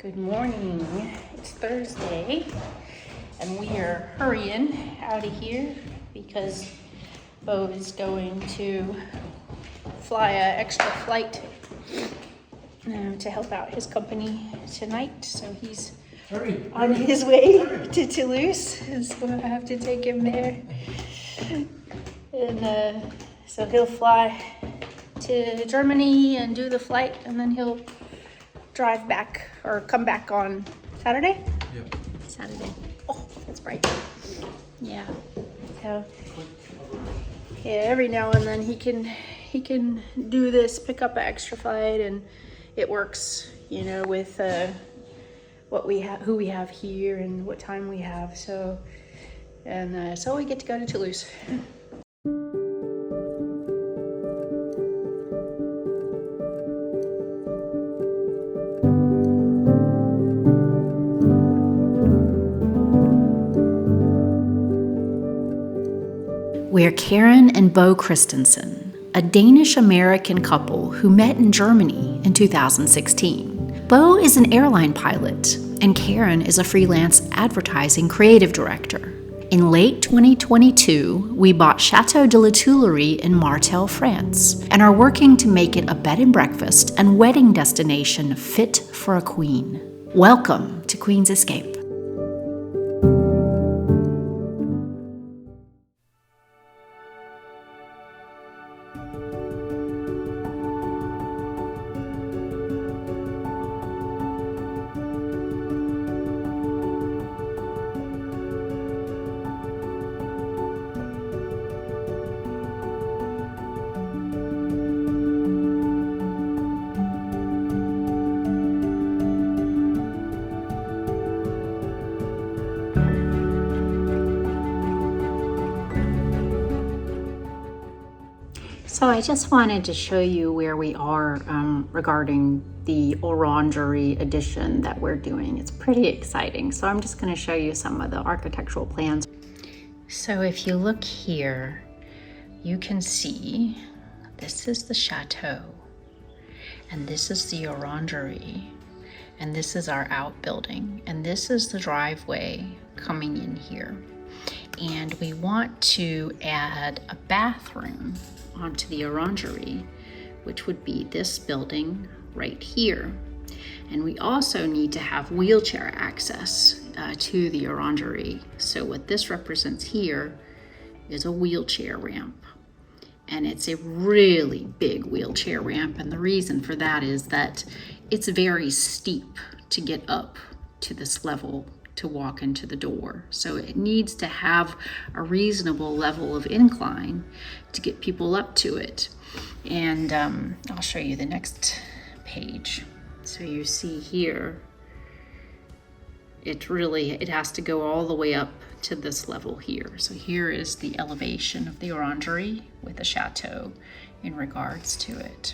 Good morning. It's Thursday and we are hurrying out of here because Bo is going to fly an extra flight to help out his company tonight. So he's on his way to Toulouse, and so I have to take him there. And so he'll fly to Germany and do the flight, and then he'll drive back or come back on Saturday? Yep. Saturday. Oh, that's right. Yeah. So yeah, every now and then he can do this, pick up an extra flight, and it works, you know, with what we have, who we have here, and what time we have. So so we get to go to Toulouse. We're Karen and Bo Christensen, a Danish-American couple who met in Germany in 2016. Bo is an airline pilot, and Karen is a freelance advertising creative director. In late 2022, we bought Château de La Tuilerie in Martel, France, and are working to make it a bed and breakfast and wedding destination fit for a queen. Welcome to Queen's Escape. So I just wanted to show you where we are regarding the Orangery addition that we're doing. It's pretty exciting. So I'm just going to show you some of the architectural plans. So if you look here, you can see this is the chateau, and this is the Orangery, and this is our outbuilding, and this is the driveway coming in here. And we want to add a bathroom onto the Orangery, which would be this building right here. And we also need to have wheelchair access to the Orangery. So what this represents here is a wheelchair ramp. And it's a really big wheelchair ramp. And the reason for that is that it's very steep to get up to this level to walk into the door. So it needs to have a reasonable level of incline to get people up to it. And I'll show you the next page. So you see here, it has to go all the way up to this level here. So here is the elevation of the Orangery with the chateau in regards to it.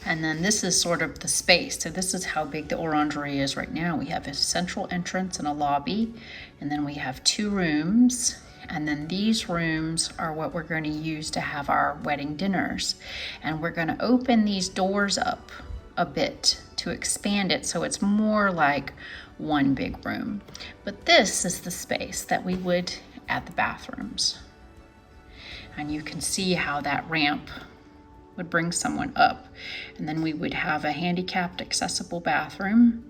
And then this is sort of the space. So this is how big the Orangery is right now. We have a central entrance and a lobby, and then we have 2 rooms. And then these rooms are what we're going to use to have our wedding dinners. And we're going to open these doors up a bit to expand it so it's more like one big room. But this is the space that we would add the bathrooms. And you can see how that ramp would bring someone up, and then we would have a handicapped accessible bathroom,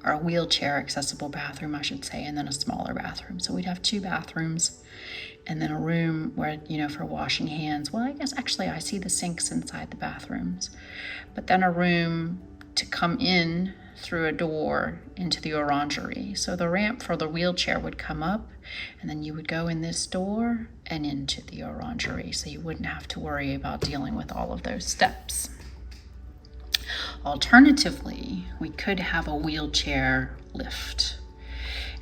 or a wheelchair accessible bathroom I should say, and then a smaller bathroom. So we'd have 2 bathrooms, and then a room where, you know, for washing hands. Well, I guess actually I see the sinks inside the bathrooms, but then a room to come in through a door into the Orangery. So the ramp for the wheelchair would come up, and then you would go in this door and into the Orangery, so you wouldn't have to worry about dealing with all of those steps. Alternatively, we could have a wheelchair lift,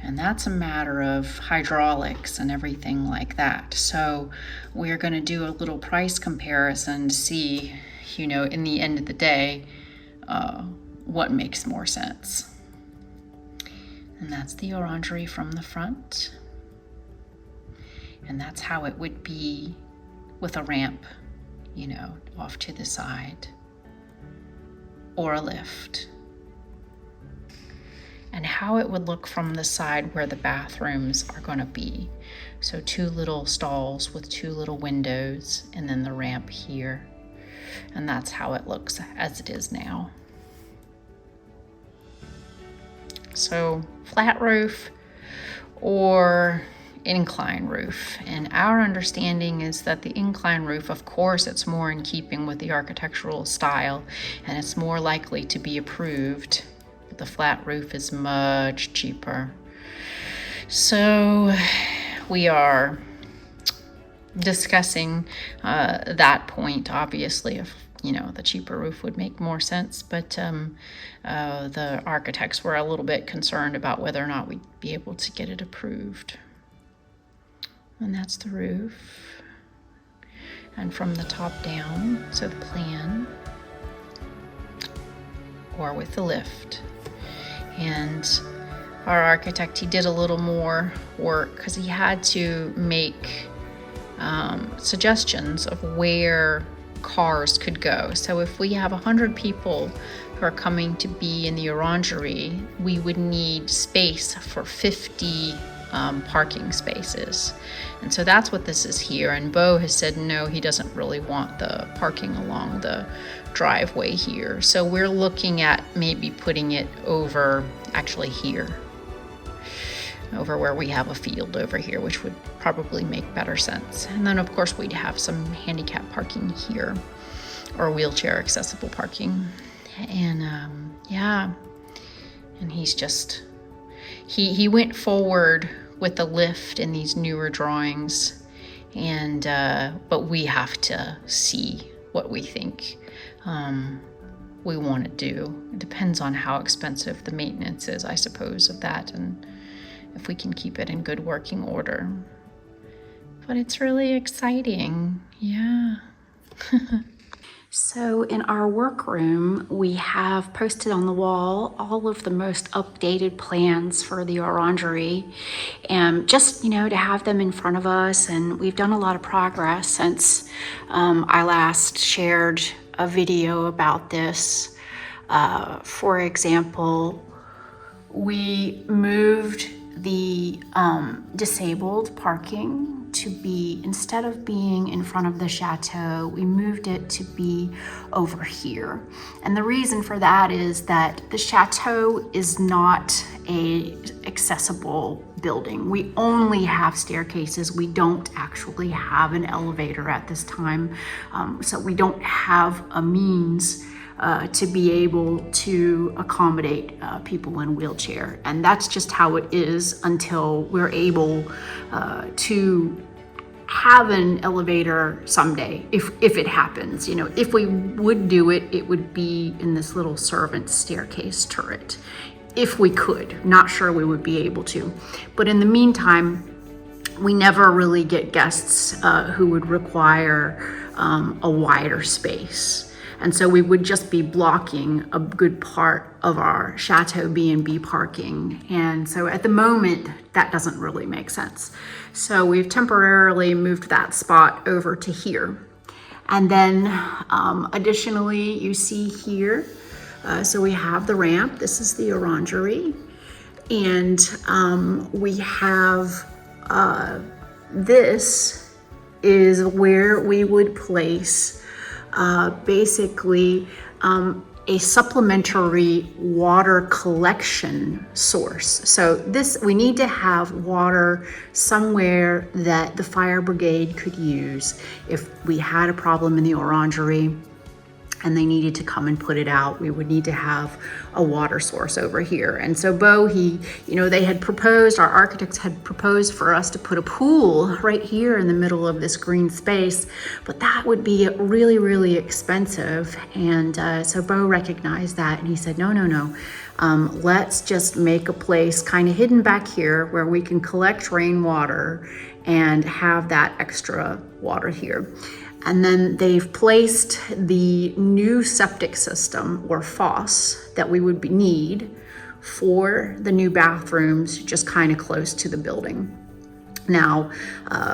and that's a matter of hydraulics and everything like that. So we're going to do a little price comparison to see, you know, in the end of the day, what makes more sense. And that's the Orangery from the front. And that's how it would be with a ramp, you know, off to the side, or a lift. and how it would look from the side where the bathrooms are going to be. So 2 little stalls with 2 little windows, and then the ramp here. And that's how it looks as it is now. So flat roof or incline roof. And our understanding is that the incline roof, of course, it's more in keeping with the architectural style and it's more likely to be approved. But the flat roof is much cheaper. So we are discussing that point, obviously, if the cheaper roof would make more sense, but the architects were a little bit concerned about whether or not we'd be able to get it approved. And that's the roof. And from the top down, so the plan, or with the lift. And our architect, he did a little more work because he had to make suggestions of where cars could go. So if we have 100 people who are coming to be in the Orangery, we would need space for 50 parking spaces. And so that's what this is here. And Beau has said no, he doesn't really want the parking along the driveway here. So we're looking at maybe putting it over, actually here, over where we have a field over here, which would probably make better sense. And then of course we'd have some handicap parking here, or wheelchair accessible parking. And yeah, and he's just, he went forward with the lift in these newer drawings, and but we have to see what we think we want to do. It depends on how expensive the maintenance is, I suppose, of that, and if we can keep it in good working order. But it's really exciting, yeah. So in our workroom, we have posted on the wall all of the most updated plans for the Orangery, and just, to have them in front of us. And we've done a lot of progress since I last shared a video about this. For example, we moved the disabled parking to be, instead of being in front of the chateau, we moved it to be over here. And the reason for that is that the chateau is not a accessible building. We only have staircases. We don't actually have an elevator at this time. So we don't have a means to be able to accommodate people in wheelchair. And that's just how it is until we're able to have an elevator someday, if it happens. If we would do it, it would be in this little servant staircase turret. If we could, not sure we would be able to. But in the meantime, we never really get guests who would require a wider space. And so we would just be blocking a good part of our Chateau B&B parking. And so at the moment, that doesn't really make sense. So we've temporarily moved that spot over to here. And then additionally, you see here, so we have the ramp. This is the Orangery. And we have, this is where we would place basically a supplementary water collection source. So we need to have water somewhere that the fire brigade could use if we had a problem in the Orangery and they needed to come and put it out. We would need to have a water source over here. And so Beau, they had proposed, our architects had proposed for us to put a pool right here in the middle of this green space, but that would be really, really expensive. And so Beau recognized that and he said, no. Let's just make a place kind of hidden back here where we can collect rainwater and have that extra water here. And then they've placed the new septic system, or fosse, that we would need for the new bathrooms just kind of close to the building. Now,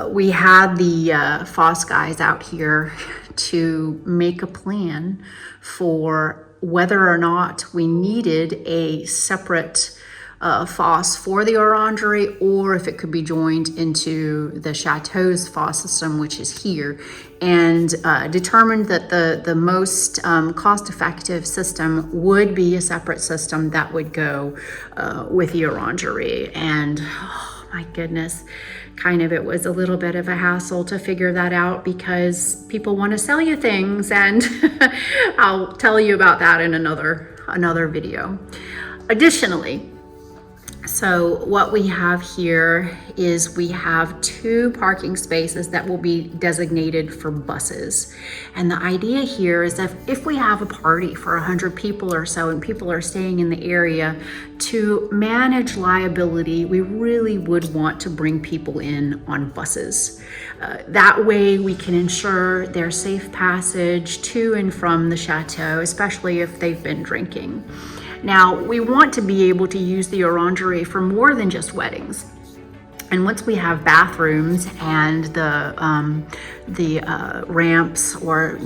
we had the fosse guys out here to make a plan for whether or not we needed a separate fosse for the Orangery, or if it could be joined into the chateau's fosse system, which is here, and determined that the most cost-effective system would be a separate system that would go with the Orangery. And oh my goodness, kind of, it was a little bit of a hassle to figure that out because people want to sell you things, and I'll tell you about that in another video. Additionally, so what we have here is we have 2 parking spaces that will be designated for buses. And the idea here is that if we have a party for 100 people or so and people are staying in the area, to manage liability, we really would want to bring people in on buses. That way we can ensure their safe passage to and from the chateau, especially if they've been drinking. Now, we want to be able to use the Orangery for more than just weddings. And once we have bathrooms and the ramps or,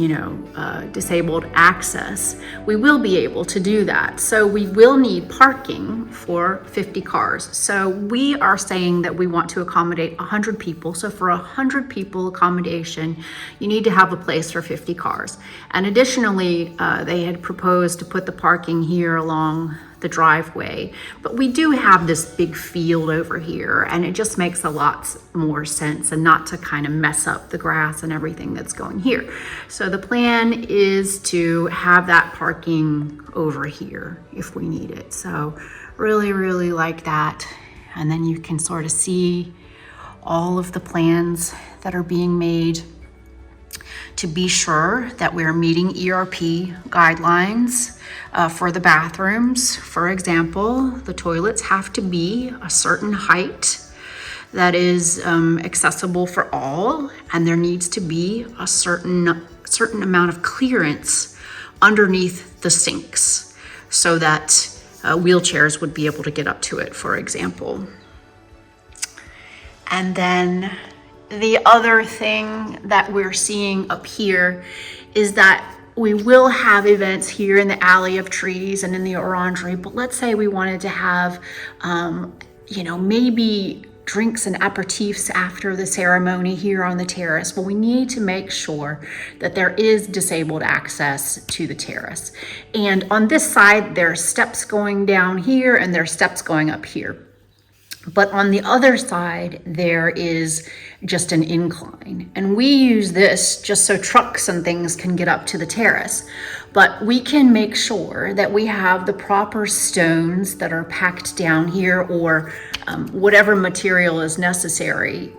disabled access, we will be able to do that. So we will need parking for 50 cars. So we are saying that we want to accommodate 100 people. So for 100 people accommodation, you need to have a place for 50 cars. And additionally, they had proposed to put the parking here along the driveway, but we do have this big field over here, and it just makes a lot more sense, and not to kind of mess up the grass and everything that's going here. So the plan is to have that parking over here if we need it. So really like that. And then you can sort of see all of the plans that are being made to be sure that we're meeting ERP guidelines for the bathrooms. For example, the toilets have to be a certain height that is accessible for all, and there needs to be a certain amount of clearance underneath the sinks so that wheelchairs would be able to get up to it, for example. And then the other thing that we're seeing up here is that we will have events here in the alley of trees and in the Orangery, but let's say we wanted to have, maybe drinks and aperitifs after the ceremony here on the terrace. Well, we need to make sure that there is disabled access to the terrace. And on this side, there are steps going down here and there are steps going up here. But on the other side, there is just an incline. And we use this just so trucks and things can get up to the terrace. But we can make sure that we have the proper stones that are packed down here, or whatever material is necessary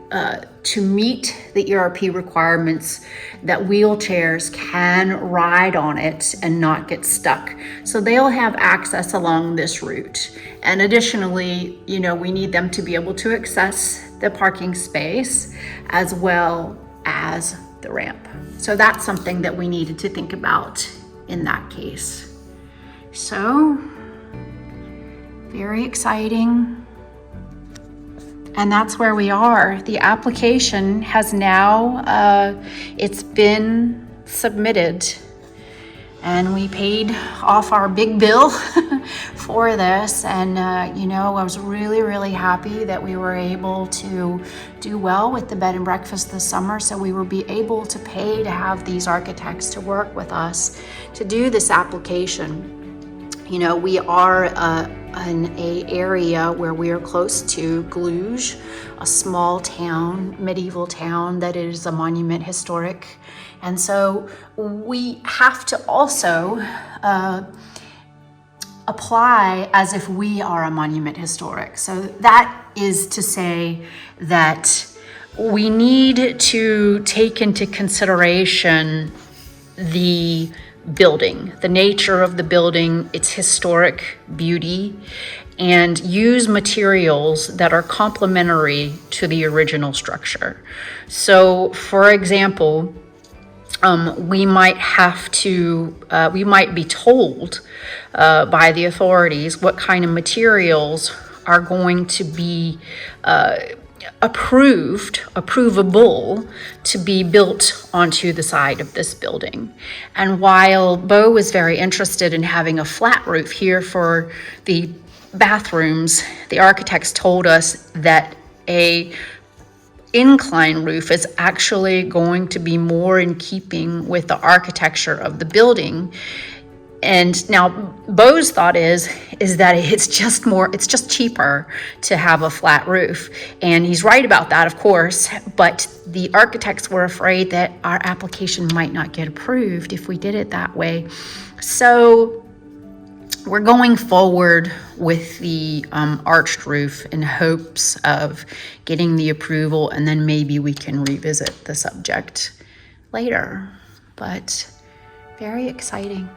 to meet the ERP requirements, that wheelchairs can ride on it and not get stuck. So they'll have access along this route. And additionally, we need them to be able to access the parking space as well as the ramp. So that's something that we needed to think about in that case. So, very exciting. And that's where we are. The application has now, it's been submitted, and we paid off our big bill for this. And, I was really happy that we were able to do well with the bed and breakfast this summer. So we will be able to pay to have these architects to work with us to do this application. We are in an area where we are close to Gluges, a small town, medieval town that is a monument historic. And so we have to also apply as if we are a monument historic. So that is to say that we need to take into consideration the building, the nature of the building, its historic beauty, and use materials that are complementary to the original structure. So, for example, we might be told by the authorities what kind of materials are going to be approvable to be built onto the side of this building. And while Beau was very interested in having a flat roof here for the bathrooms, the architects told us that a incline roof is actually going to be more in keeping with the architecture of the building. And now Beau's thought is that it's just cheaper to have a flat roof. And he's right about that, of course, but the architects were afraid that our application might not get approved if we did it that way. So we're going forward with the arched roof in hopes of getting the approval, and then maybe we can revisit the subject later. But very exciting.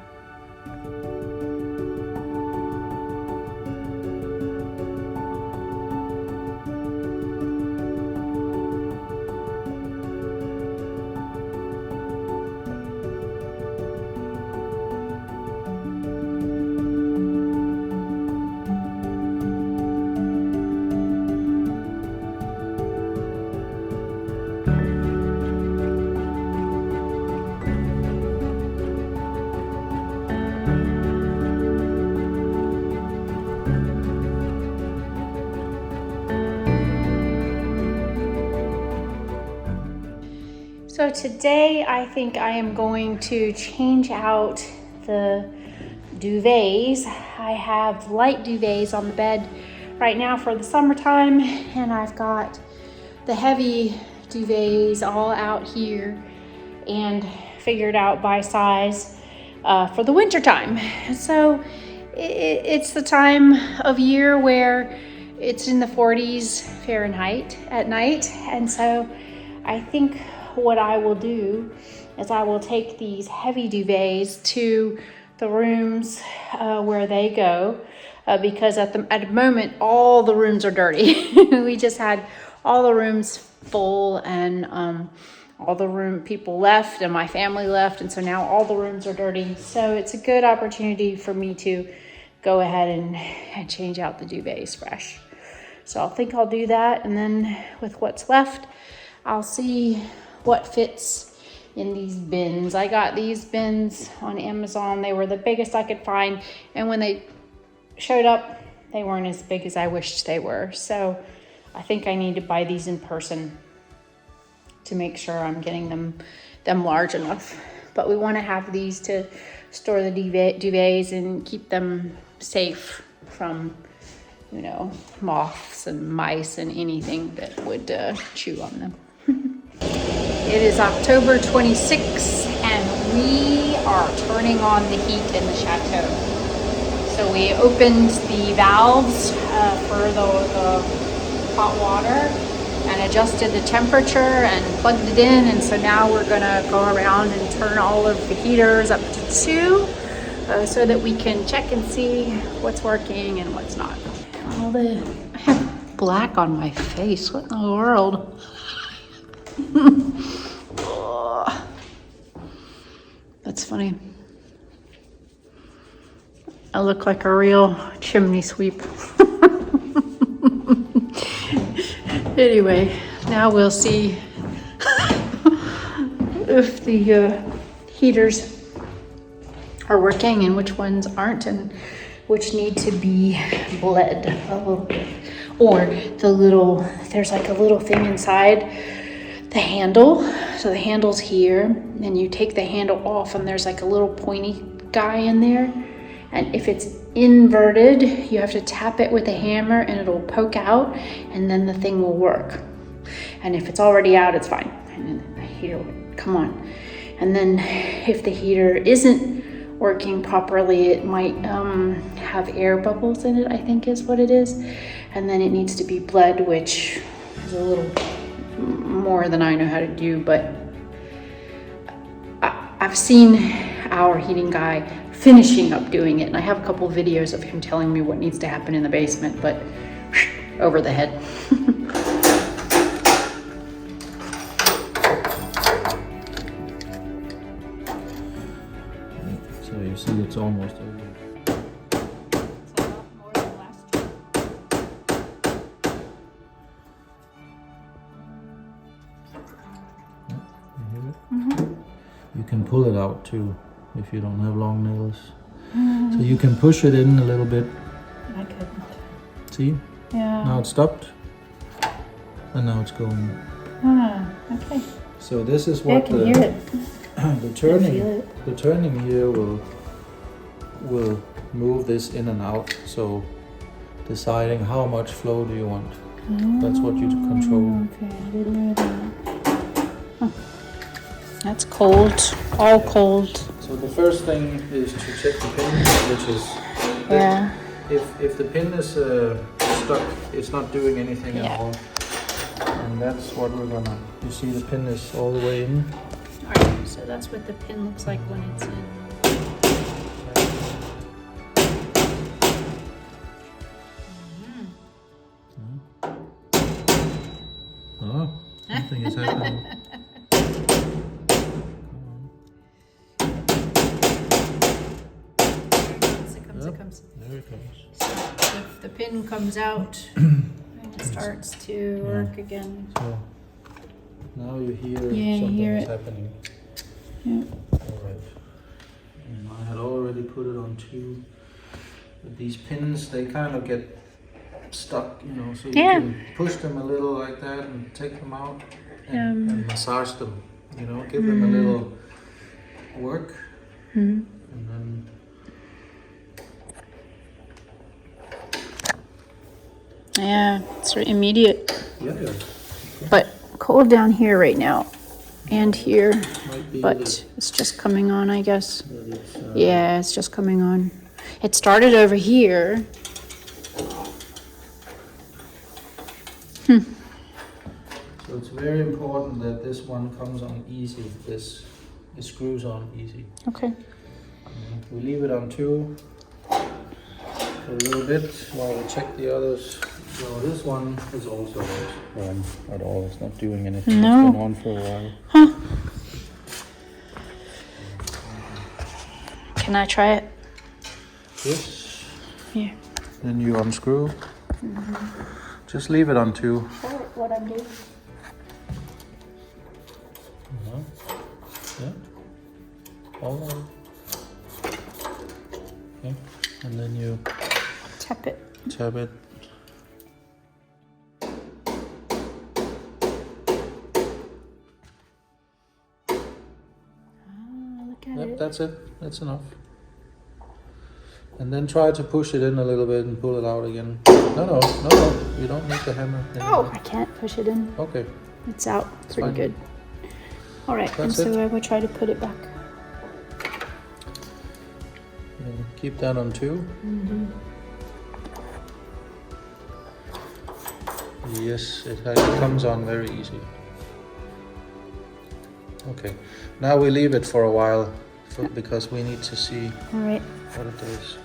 So today I think I am going to change out the duvets. I have light duvets on the bed right now for the summertime, and I've got the heavy duvets all out here and figured out by size for the winter time. So it's the time of year where it's in the 40s Fahrenheit at night, and so I think what I will do is I will take these heavy duvets to the rooms where they go because at the moment all the rooms are dirty. We just had all the rooms full, and all the room people left and my family left, and so now all the rooms are dirty. So it's a good opportunity for me to go ahead and change out the duvets fresh. So I think I'll do that, and then with what's left, I'll see what fits in these bins. I got these bins on Amazon. They were the biggest I could find, and when they showed up, they weren't as big as I wished they were. So I think I need to buy these in person to make sure I'm getting them large enough. But we want to have these to store the duvets and keep them safe from, moths and mice and anything that would chew on them. It is October 26th, and we are turning on the heat in the chateau. So we opened the valves for the hot water and adjusted the temperature and plugged it in, and so now we're gonna go around and turn all of the heaters up to 2 so that we can check and see what's working and what's not. I have black on my face. What in the world? That's funny. I look like a real chimney sweep. Anyway, now we'll see if the heaters are working and which ones aren't, and which need to be bled a little bit. Or there's like a little thing inside the handle. So the handle's here, and you take the handle off, and there's like a little pointy guy in there. And if it's inverted, you have to tap it with a hammer and it'll poke out, and then the thing will work. And if it's already out, it's fine. And then the heater will come on. And then if the heater isn't working properly, it might have air bubbles in it, I think is what it is. And then it needs to be bled, which is a little more than I know how to do, but I've seen our heating guy finishing up doing it, and I have a couple of videos of him telling me what needs to happen in the basement, but over the head. So you see it's almost over. can pull it out too if you don't have long nails. So you can push it in a little bit. I couldn't. See? Yeah. Now it stopped. And now it's going. Okay. So this is I what can hear it. the turning here will move this in and out. So deciding how much flow do you want. That's what you control. Okay, I didn't know that. Huh. That's cold. All cold. So the first thing is to check the pin, which is Yeah. if the pin is stuck, it's not doing anything at all. And that's what we're gonna. You see the pin is all the way in. Alright, so that's what the pin looks like when it's in. Oh, something is happening. It comes. There it comes. So if the pin comes out, it starts to work again. So now you hear Yeah, you something hear is it. happening. Yeah. Alright. And I had already put it on two. But these pins, they kind of get stuck, you know, so you can push them a little like that and take them out and massage them, you know, give them a little work. And then Yeah, it's immediate. yeah, But cold down here right now. And here. might be But that it's just coming on, I guess. it's, Yeah, it's just coming on. It started over here. so it's very important that this one comes on easy. This it screws on easy. Okay. We leave it on two for a little bit while we check the others. So this one is also not on at all. It's not doing anything. No. It's been on for a while. Huh. Can I try it? Yes. Yeah. Then you unscrew. Just leave it on two. What I'm doing. Yeah. All right. Okay. And then you Tap it. tap it. Look at Yep, it. that's it. That's enough. And then try to push it in a little bit and pull it out again. No. You don't need the hammer. Oh, I can't push it in. Okay. It's out. Pretty fine. good. All right, That's and so I will try to put it back. And keep that on two. Yes, it comes on very easy. Okay. Now we leave it for a while because we need to see All right. what it does.